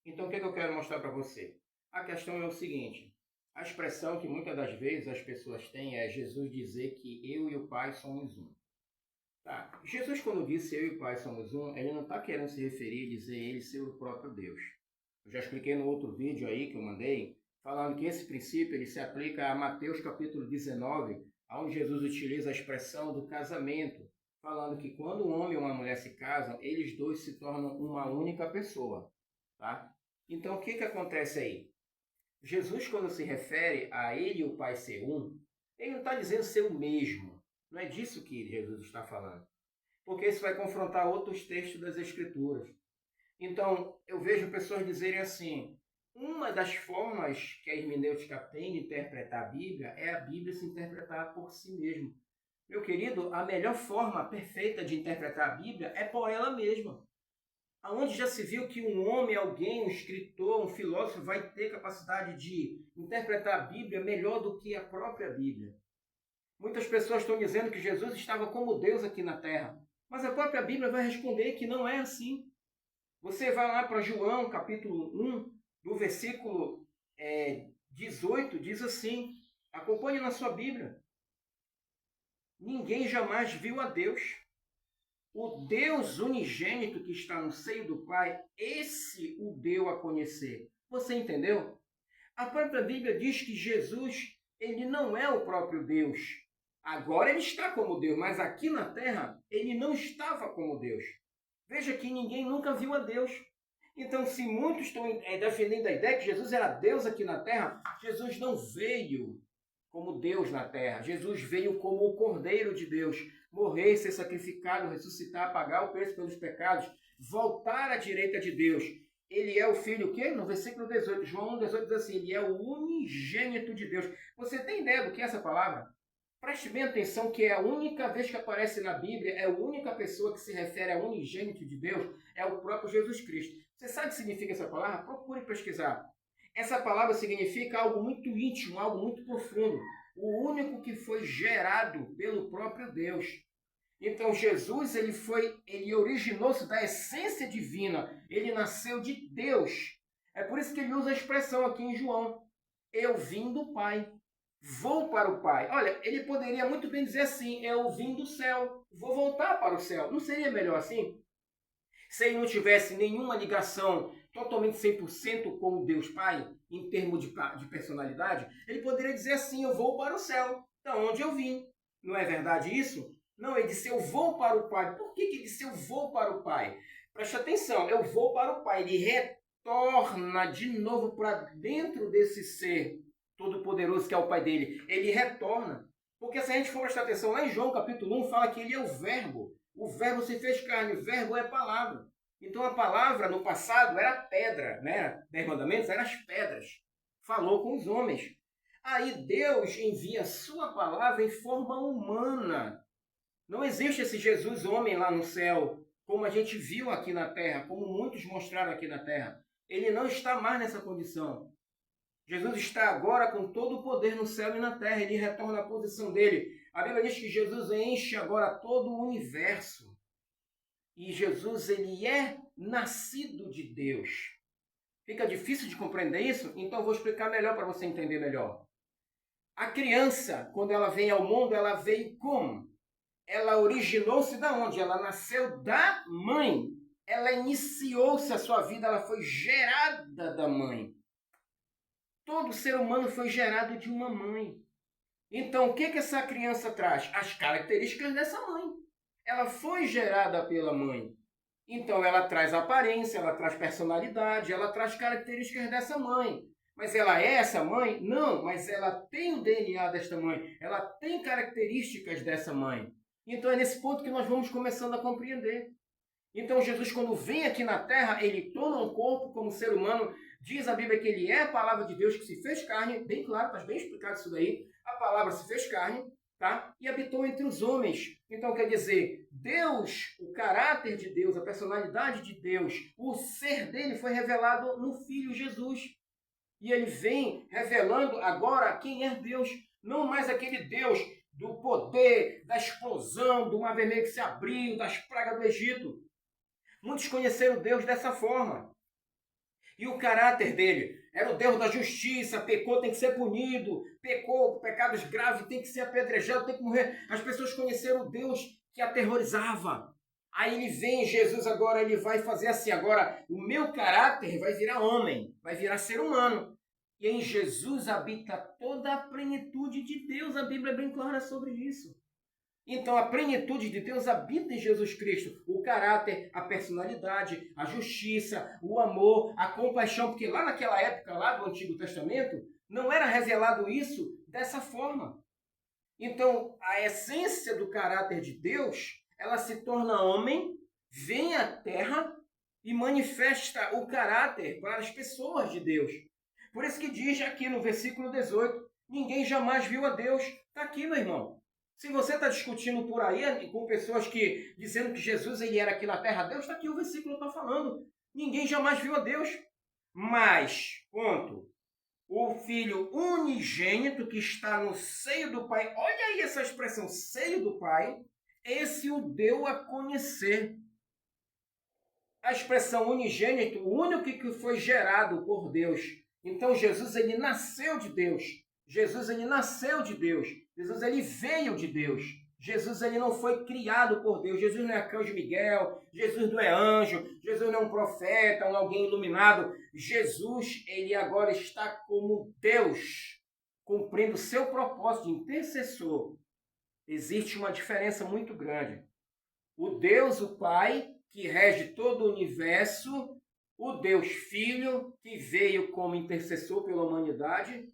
Então, o que eu quero mostrar para você? A questão é o seguinte: a expressão que muitas das vezes as pessoas têm é Jesus dizer que eu e o Pai somos um. Tá. Jesus, quando disse eu e o Pai somos um, ele não está querendo se referir e dizer ele ser o próprio Deus. Eu já expliquei no outro vídeo aí que eu mandei, falando que esse princípio ele se aplica a Mateus capítulo 19, onde Jesus utiliza a expressão do casamento, falando que quando um homem e uma mulher se casam, eles dois se tornam uma única pessoa. Tá? Então, o que acontece aí? Jesus, quando se refere a ele e o Pai ser um, ele não está dizendo ser o mesmo. Não é disso que Jesus está falando. Porque isso vai confrontar outros textos das Escrituras. Então, eu vejo pessoas dizerem assim: uma das formas que a hermenêutica tem de interpretar a Bíblia é a Bíblia se interpretar por si mesma. Meu querido, a melhor forma perfeita de interpretar a Bíblia é por ela mesma. Aonde já se viu que um homem, alguém, um escritor, um filósofo vai ter capacidade de interpretar a Bíblia melhor do que a própria Bíblia? Muitas pessoas estão dizendo que Jesus estava como Deus aqui na Terra, mas a própria Bíblia vai responder que não é assim. Você vai lá para João, capítulo 1, do versículo 18, diz assim, acompanhe na sua Bíblia: ninguém jamais viu a Deus. O Deus unigênito que está no seio do Pai, esse o deu a conhecer. Você entendeu? A própria Bíblia diz que Jesus, ele não é o próprio Deus. Agora ele está como Deus, mas aqui na terra ele não estava como Deus. Veja que ninguém nunca viu a Deus. Então, se muitos estão defendendo a ideia que Jesus era Deus aqui na terra, Jesus não veio como Deus na terra. Jesus veio como o Cordeiro de Deus, morrer, ser sacrificado, ressuscitar, pagar o preço pelos pecados, voltar à direita de Deus. Ele é o Filho, o quê? No versículo 18, João 1,18 diz assim, ele é o unigênito de Deus. Você tem ideia do que é essa palavra? Preste bem atenção que é a única vez que aparece na Bíblia, é a única pessoa que se refere a unigênito de Deus, é o próprio Jesus Cristo. Você sabe o que significa essa palavra? Procure pesquisar. Essa palavra significa algo muito íntimo, algo muito profundo. O único que foi gerado pelo próprio Deus. Então Jesus, ele originou-se da essência divina. Ele nasceu de Deus. É por isso que ele usa a expressão aqui em João: eu vim do Pai, vou para o Pai. Olha, ele poderia muito bem dizer assim: eu vim do céu, vou voltar para o céu. Não seria melhor assim? Se ele não tivesse nenhuma ligação totalmente 100% com o Deus Pai, em termos de personalidade, ele poderia dizer assim: eu vou para o céu, da onde eu vim. Não é verdade isso? Não, ele disse: eu vou para o Pai. Por que ele disse: eu vou para o Pai? Preste atenção: eu vou para o Pai. Ele retorna de novo para dentro desse ser todo-poderoso que é o Pai dele. Ele retorna. Porque se a gente for prestar atenção, lá em João capítulo 1, fala que ele é o Verbo. O Verbo se fez carne, o Verbo é palavra. Então a palavra no passado era pedra, né? 10 mandamentos eram as pedras. Falou com os homens. Aí Deus envia a sua palavra em forma humana. Não existe esse Jesus homem lá no céu, como a gente viu aqui na terra, como muitos mostraram aqui na terra. Ele não está mais nessa condição. Jesus está agora com todo o poder no céu e na terra. Ele retorna à posição dele. A Bíblia diz que Jesus enche agora todo o universo. E Jesus, ele é nascido de Deus. Fica difícil de compreender isso? Então eu vou explicar melhor para você entender melhor. A criança, quando ela vem ao mundo, ela veio como? Ela originou-se da onde? Ela nasceu da mãe. Ela iniciou-se a sua vida, ela foi gerada da mãe. Todo ser humano foi gerado de uma mãe. Então, o que essa criança traz? As características dessa mãe. Ela foi gerada pela mãe. Então, ela traz aparência, ela traz personalidade, ela traz características dessa mãe. Mas ela é essa mãe? Não, mas ela tem o DNA desta mãe. Ela tem características dessa mãe. Então, é nesse ponto que nós vamos começando a compreender. Então, Jesus, quando vem aqui na Terra, ele toma um corpo como ser humano. Diz a Bíblia que ele é a palavra de Deus que se fez carne. Bem claro, está bem explicado isso daí. A palavra se fez carne, tá? E habitou entre os homens. Então, quer dizer, Deus, o caráter de Deus, a personalidade de Deus, o ser dele foi revelado no Filho Jesus. E ele vem revelando agora quem é Deus. Não mais aquele Deus do poder, da explosão, do mar vermelho que se abriu, das pragas do Egito. Muitos conheceram Deus dessa forma. E o caráter dele era o Deus da justiça, pecou, tem que ser punido, pecou, pecados graves, tem que ser apedrejado, tem que morrer. As pessoas conheceram o Deus que aterrorizava. Aí ele vem, Jesus agora, ele vai fazer assim, agora o meu caráter vai virar homem, vai virar ser humano. E em Jesus habita toda a plenitude de Deus, a Bíblia é bem clara sobre isso. Então a plenitude de Deus habita em Jesus Cristo. O caráter, a personalidade, a justiça, o amor, a compaixão. Porque lá naquela época, lá do Antigo Testamento, não era revelado isso dessa forma. Então a essência do caráter de Deus, ela se torna homem, vem à terra e manifesta o caráter para as pessoas de Deus. Por isso que diz aqui no versículo 18, ninguém jamais viu a Deus. Está aqui, meu irmão. Se você está discutindo por aí com pessoas que dizendo que Jesus ele era aqui na terra, Deus está aqui, o versículo está falando. Ninguém jamais viu a Deus. Mas, ponto, o Filho unigênito que está no seio do Pai, olha aí essa expressão, seio do Pai, esse o deu a conhecer. A expressão unigênito, o único que foi gerado por Deus. Então Jesus ele nasceu de Deus. Jesus ele nasceu de Deus. Jesus ele veio de Deus. Jesus ele não foi criado por Deus. Jesus não é arcanjo Miguel. Jesus não é anjo. Jesus não é um profeta, alguém iluminado. Jesus ele agora está como Deus, cumprindo seu propósito de intercessor. Existe uma diferença muito grande. O Deus, o Pai, que rege todo o universo, o Deus Filho, que veio como intercessor pela humanidade,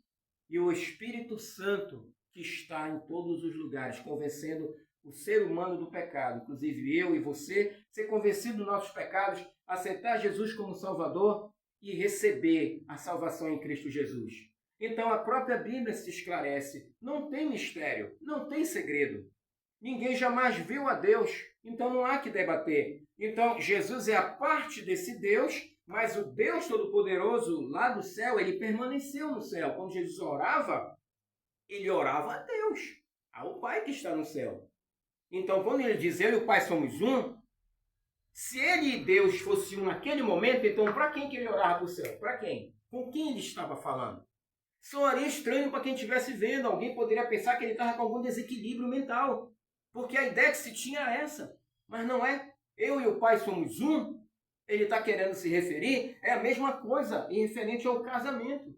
e o Espírito Santo, que está em todos os lugares, convencendo o ser humano do pecado, inclusive eu e você, ser convencido dos nossos pecados, aceitar Jesus como Salvador e receber a salvação em Cristo Jesus. Então a própria Bíblia se esclarece, não tem mistério, não tem segredo. Ninguém jamais viu a Deus, então não há que debater. Então Jesus é a parte desse Deus, mas o Deus Todo-Poderoso lá do céu, ele permaneceu no céu. Quando Jesus orava, ele orava a Deus, ao Pai que está no céu. Então quando ele diz eu e o Pai somos um, se ele e Deus fossem um naquele momento, então para quem que ele orava para o céu? Para quem? Com quem ele estava falando? Soaria estranho para quem estivesse vendo. Alguém poderia pensar que ele estava com algum desequilíbrio mental. Porque a ideia que se tinha é essa. Mas não é. Eu e o Pai somos um. Ele está querendo se referir. É a mesma coisa em referente ao casamento.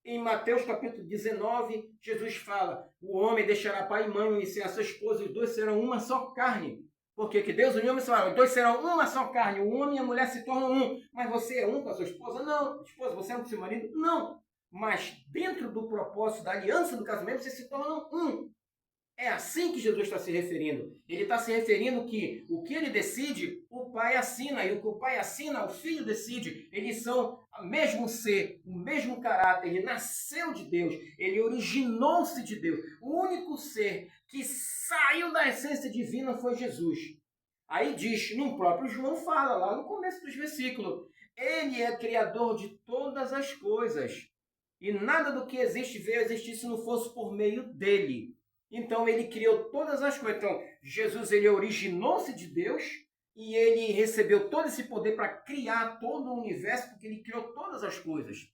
Em Mateus capítulo 19, Jesus fala: o homem deixará pai e mãe e ser a sua esposa, e os dois serão uma só carne. Porque que Deus uniu, os dois serão uma só carne. O homem e a mulher se tornam um. Mas você é um com a sua esposa? Não. Esposa, você é um com seu marido? Não. Mas dentro do propósito da aliança do casamento, vocês se tornam um. É assim que Jesus está se referindo. Ele está se referindo que o que ele decide, o Pai assina. E o que o Pai assina, o Filho decide. Eles são o mesmo ser, o mesmo caráter. Ele nasceu de Deus. Ele originou-se de Deus. O único ser que saiu da essência divina foi Jesus. Aí diz, no próprio João fala, lá no começo dos versículos, ele é criador de todas as coisas. E nada do que existe veio a existir se não fosse por meio dele. Então ele criou todas as coisas. Então Jesus ele originou-se de Deus e ele recebeu todo esse poder para criar todo o universo, porque ele criou todas as coisas.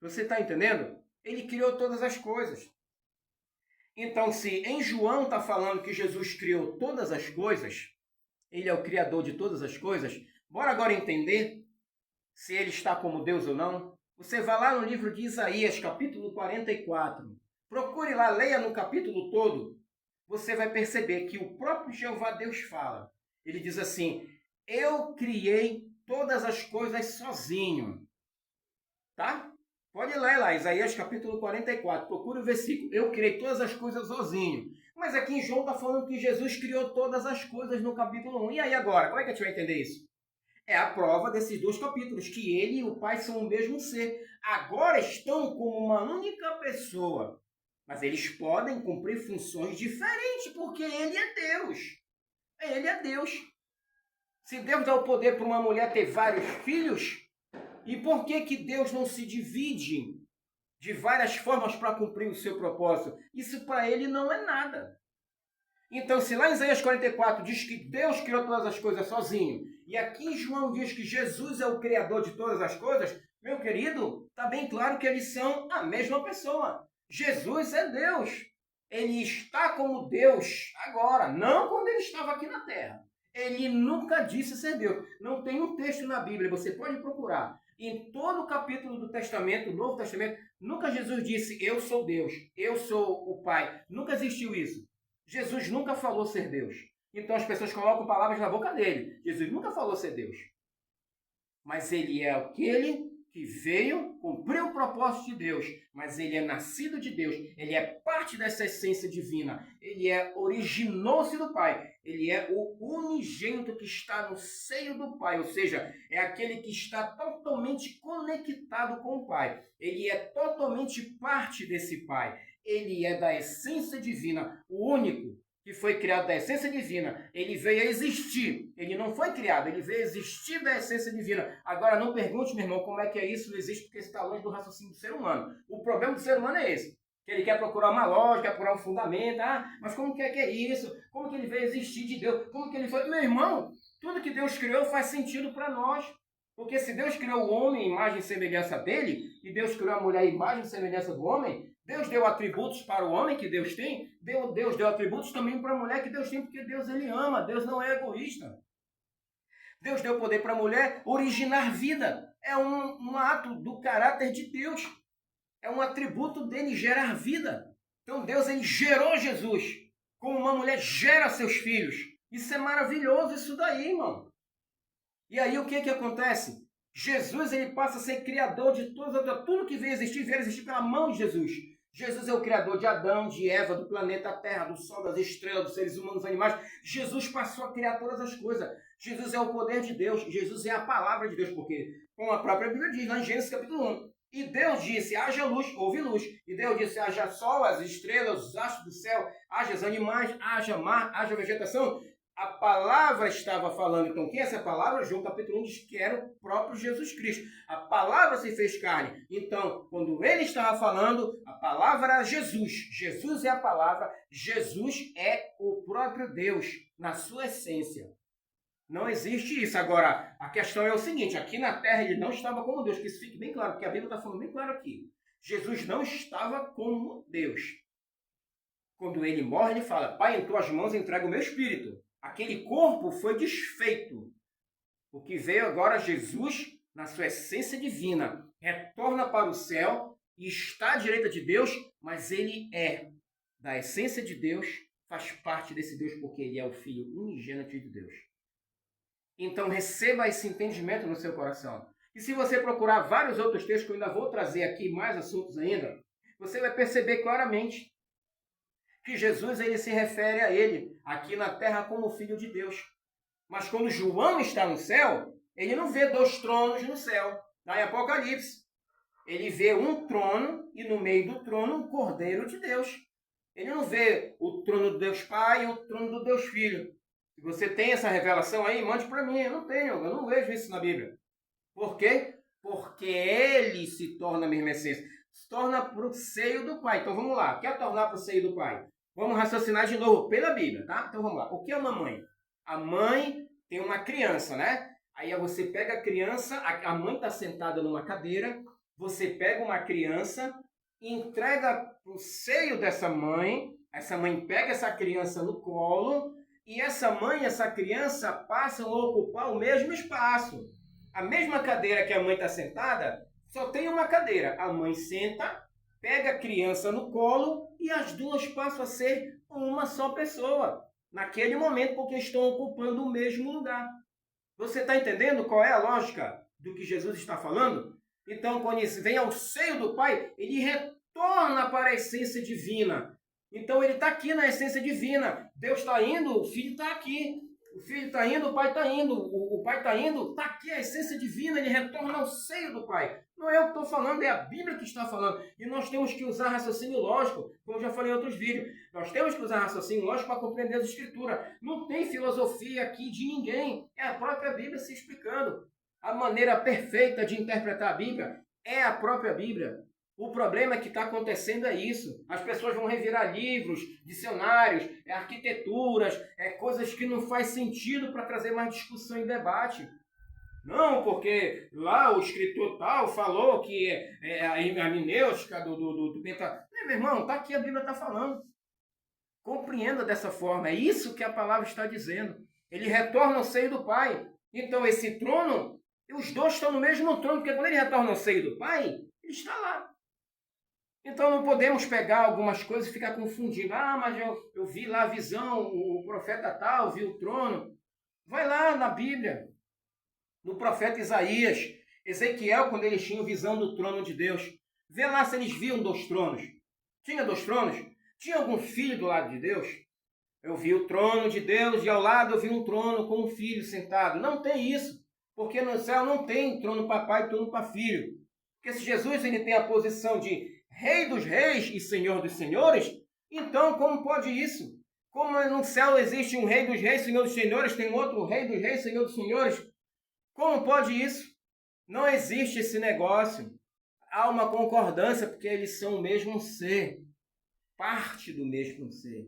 Você está entendendo? Ele criou todas as coisas. Então se em João está falando que Jesus criou todas as coisas, ele é o criador de todas as coisas, bora agora entender se ele está como Deus ou não. Você vai lá no livro de Isaías, capítulo 44. Procure lá, leia no capítulo todo. Você vai perceber que o próprio Jeová Deus fala. Ele diz assim, eu criei todas as coisas sozinho. Tá? Pode ler lá, Isaías capítulo 44. Procure o versículo. Eu criei todas as coisas sozinho. Mas aqui em João está falando que Jesus criou todas as coisas no capítulo 1. E aí agora? Como é que a gente vai entender isso? É a prova desses dois capítulos, que ele e o Pai são o mesmo ser. Agora estão como uma única pessoa. Mas eles podem cumprir funções diferentes, porque ele é Deus. Ele é Deus. Se Deus dá o poder para uma mulher ter vários filhos, e por que Deus não se divide de várias formas para cumprir o seu propósito? Isso para ele não é nada. Então, se lá em Isaías 44 diz que Deus criou todas as coisas sozinho, e aqui em João diz que Jesus é o criador de todas as coisas, meu querido, está bem claro que eles são a mesma pessoa. Jesus é Deus. Ele está como Deus agora, não quando ele estava aqui na terra. Ele nunca disse ser Deus. Não tem um texto na Bíblia, você pode procurar. Em todo o capítulo do Testamento, do Novo Testamento, nunca Jesus disse, eu sou Deus, eu sou o Pai. Nunca existiu isso. Jesus nunca falou ser Deus. Então as pessoas colocam palavras na boca dele. Jesus nunca falou ser Deus. Mas ele é aquele que veio cumprir o propósito de Deus. Mas ele é nascido de Deus. Ele é parte dessa essência divina. Ele originou-se do Pai. Ele é o unigênito que está no seio do Pai. Ou seja, é aquele que está totalmente conectado com o Pai. Ele é totalmente parte desse Pai. Ele é da essência divina, o único que foi criado da essência divina. Ele veio a existir. Ele não foi criado, ele veio a existir da essência divina. Agora, não pergunte, meu irmão, como é que é isso? Não existe porque está longe do raciocínio do ser humano. O problema do ser humano é esse. Que ele quer procurar uma lógica, quer procurar um fundamento. Mas como que é isso? Como que ele veio a existir de Deus? Como que ele foi? Meu irmão, tudo que Deus criou faz sentido para nós. Porque se Deus criou o homem, imagem e semelhança dele, e Deus criou a mulher, imagem e semelhança do homem, Deus deu atributos para o homem que Deus tem, Deus deu atributos também para a mulher que Deus tem, porque Deus ele ama, Deus não é egoísta. Deus deu poder para a mulher originar vida. É um ato do caráter de Deus. É um atributo dele gerar vida. Então Deus ele gerou Jesus, como uma mulher gera seus filhos. Isso é maravilhoso, isso daí, irmão. E aí o que acontece? Jesus ele passa a ser criador de tudo que veio a existir pela mão de Jesus. Jesus é o criador de Adão, de Eva, do planeta Terra, do Sol, das estrelas, dos seres humanos, dos animais. Jesus passou a criar todas as coisas. Jesus é o poder de Deus. Jesus é a palavra de Deus, porque, como a própria Bíblia diz, lá em Gênesis capítulo 1, e Deus disse, haja luz, houve luz. E Deus disse, haja sol, as estrelas, os astros do céu, haja os animais, haja mar, haja vegetação. A palavra estava falando, então quem é essa palavra? João capítulo 1 diz que era o próprio Jesus Cristo. A palavra se fez carne. Então, quando ele estava falando, a palavra era Jesus. Jesus é a palavra, Jesus é o próprio Deus, na sua essência. Não existe isso. Agora, a questão é o seguinte, aqui na terra ele não estava como Deus, que isso fique bem claro, porque a Bíblia está falando bem claro aqui. Jesus não estava como Deus. Quando ele morre, ele fala, Pai, em tuas mãos entrego o meu espírito. Aquele corpo foi desfeito. O que veio agora, Jesus, na sua essência divina, retorna para o céu e está à direita de Deus, mas ele é da essência de Deus, faz parte desse Deus, porque ele é o Filho unigênito de Deus. Então receba esse entendimento no seu coração. E se você procurar vários outros textos, que eu ainda vou trazer aqui mais assuntos ainda, você vai perceber claramente que Jesus ele se refere a ele aqui na terra como Filho de Deus. Mas quando João está no céu, ele não vê 2 tronos no céu. Lá em Apocalipse, ele vê um trono e no meio do trono um Cordeiro de Deus. Ele não vê o trono do Deus Pai e o trono do Deus Filho. Se você tem essa revelação aí, mande para mim. Eu não tenho, eu não vejo isso na Bíblia. Por quê? Porque ele se torna a mesma essência. Se torna para o seio do Pai. Então vamos lá. Quer tornar para o seio do Pai? Vamos raciocinar de novo pela Bíblia, tá? Então vamos lá. O que é uma mãe? A mãe tem uma criança, né? Aí você pega a criança, a mãe está sentada numa cadeira, você pega uma criança, entrega para o seio dessa mãe, essa mãe pega essa criança no colo, e essa mãe e essa criança passam a ocupar o mesmo espaço. A mesma cadeira que a mãe está sentada, só tem uma cadeira. A mãe senta, pega a criança no colo e as duas passam a ser uma só pessoa. Naquele momento, porque estão ocupando o mesmo lugar. Você está entendendo qual é a lógica do que Jesus está falando? Então, quando ele vem ao seio do Pai, ele retorna para a essência divina. Então, ele está aqui na essência divina. Deus está indo, o Filho está aqui. O Filho está indo, o Pai está indo. O Pai está indo, está aqui a essência divina, ele retorna ao seio do Pai. Não é eu que estou falando, é a Bíblia que está falando. E nós temos que usar raciocínio lógico, como eu já falei em outros vídeos. Nós temos que usar raciocínio lógico para compreender as Escrituras. Não tem filosofia aqui de ninguém. É a própria Bíblia se explicando. A maneira perfeita de interpretar a Bíblia é a própria Bíblia. O problema que está acontecendo é isso. As pessoas vão revirar livros, dicionários, arquiteturas, coisas que não faz sentido para trazer mais discussão e debate. Não, porque lá o escritor tal falou que a hermenêutica do penta... Meu irmão, tá aqui, a Bíblia está falando. Compreenda dessa forma. É isso que a palavra está dizendo. Ele retorna ao seio do Pai. Então esse trono, os dois estão no mesmo trono, porque quando ele retorna ao seio do Pai, ele está lá. Então não podemos pegar algumas coisas e ficar confundindo. Ah, mas eu vi lá a visão, o profeta tal viu o trono. Vai lá na Bíblia, no profeta Isaías, Ezequiel, quando eles tinham visão do trono de Deus. Vê lá se eles viam 2 tronos. Tinha 2 tronos? Tinha algum filho do lado de Deus? Eu vi o trono de Deus e ao lado eu vi um trono com um filho sentado. Não tem isso, porque no céu não tem trono para pai e trono para filho. Porque se Jesus ele tem a posição de Rei dos reis e Senhor dos senhores, então como pode isso? Como no céu existe um Rei dos reis, Senhor dos senhores, tem outro Rei dos reis, Senhor dos senhores? Como pode isso? Não existe esse negócio. Há uma concordância porque eles são o mesmo ser, parte do mesmo ser.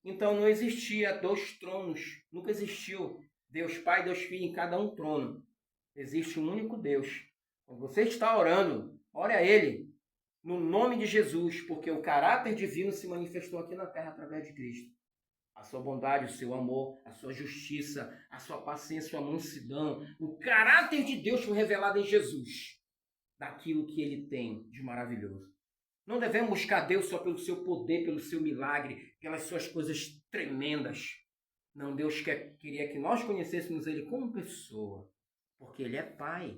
Então não existia 2 tronos, nunca existiu Deus Pai e Deus Filho em cada um trono. Existe um único Deus. Quando você está orando, ore a Ele, no nome de Jesus, porque o caráter divino se manifestou aqui na terra através de Cristo. A sua bondade, o seu amor, a sua justiça, a sua paciência, a sua mansidão. O caráter de Deus foi revelado em Jesus, daquilo que Ele tem de maravilhoso. Não devemos buscar Deus só pelo seu poder, pelo seu milagre, pelas suas coisas tremendas. Não, Deus queria que nós conhecêssemos Ele como pessoa, porque Ele é Pai.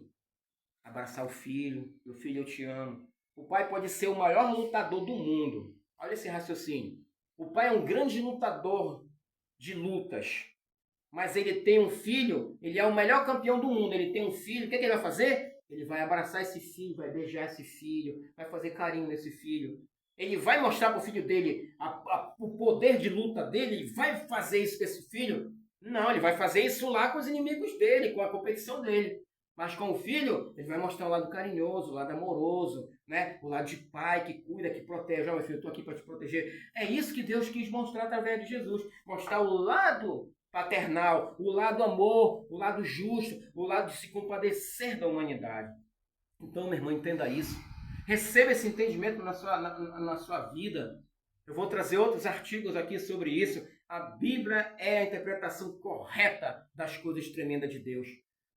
Abraçar o filho, meu filho, eu te amo. O pai pode ser o maior lutador do mundo. Olha esse raciocínio. O pai é um grande lutador de lutas. Mas ele tem um filho, ele é o melhor campeão do mundo. Ele tem um filho, o que ele vai fazer? Ele vai abraçar esse filho, vai beijar esse filho, vai fazer carinho nesse filho. Ele vai mostrar para o filho dele o poder de luta dele, ele vai fazer isso com esse filho? Não, ele vai fazer isso lá com os inimigos dele, com a competição dele. Mas com o filho, ele vai mostrar o lado carinhoso, o lado amoroso, né? O lado de pai que cuida, que protege. Ó, meu filho, eu estou aqui para te proteger. É isso que Deus quis mostrar através de Jesus. Mostrar o lado paternal, o lado amor, o lado justo, o lado de se compadecer da humanidade. Então, meu irmão, entenda isso. Receba esse entendimento na sua vida. Eu vou trazer outros artigos aqui sobre isso. A Bíblia é a interpretação correta das coisas tremendas de Deus.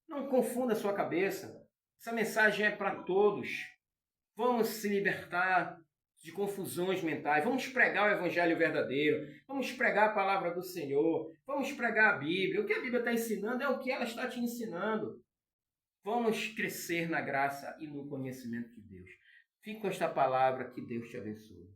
Não confunda a sua cabeça. Essa mensagem é para todos. Vamos se libertar de confusões mentais. Vamos pregar o evangelho verdadeiro. Vamos pregar a palavra do Senhor. Vamos pregar a Bíblia. O que a Bíblia está ensinando é o que ela está te ensinando. Vamos crescer na graça e no conhecimento de Deus. Fique com esta palavra. Que Deus te abençoe.